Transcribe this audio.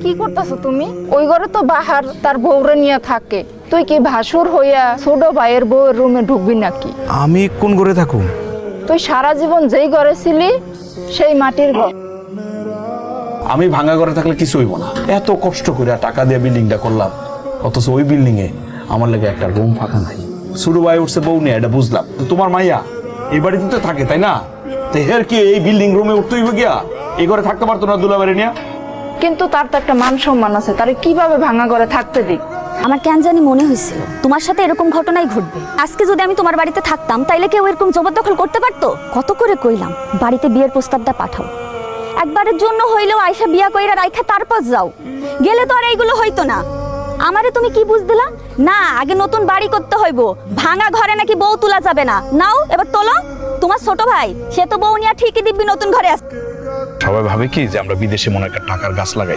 কি করতেছো তুমি? ওই ঘরে তো বাহার তার বউরে নিয়ে থাকে, তুই কি ভাসুর হইয়া ছোট ভাইয়ের বউয়ের রুমে ঢুকবি নাকি? আমি কোন ঘরে থাকুম? তুই সারা জীবন যেই ঘরে ছিলি সেই মাটির ঘর। আমি ভাঙা ঘরে থাকলে কিছু হইব না। এত কষ্ট করে টাকা দিয়ে বিল্ডিংটা করলাম, অথচ ওই বিল্ডিং এ আমার লাগে একটা রুম ফাঁকা নাই। শুরু ভাই উঠছে বউ নিয়ে, এটা বুঝলাম। তোমার মাইয়া এই বাড়িতে তো থাকে, তাই না? তো হের কি এই বিল্ডিং রুমে উঠতে হইব গিয়া? এই ঘরে থাকতে পারতো না দুলাবাড়ি নিয়ে? কিন্তু তার তো একটা মান সম্মান আছে, তারে কিভাবে ভাঙা ঘরে থাকতে দিই? আমার কেন জানি মনে হয়েছিল তোমার সাথে এরকম ঘটনাই ঘটবে। আজকে যদি আমি তোমার বাড়িতে থাকতাম তাইলে কেউ এরকম জবরদখল করতে পারতো? কত করে কইলাম বাড়িতে বিয়ের প্রস্তাবটা পাঠাও, একবারের জন্য হইলেও আয়শা বিয়া কইরা রাইখা তারপর যাও। গেলে তো আর এইগুলো হইতো না। আমারে তুমি কি বুঝ দিলা? না, আগে নতুন বাড়ি করতে হইব, ভাঙা ঘরে নাকি বউ তোলা যাবে না। নাও এবার তোলো। তোমার ছোট ভাই সে তো বউ নিয়ে ঠিকই দিব্যি নতুন ঘরে আসবে। সবাই ভাবে কি যে আমরা বিদেশে মনে একটা টাকার গাছ লাগাই।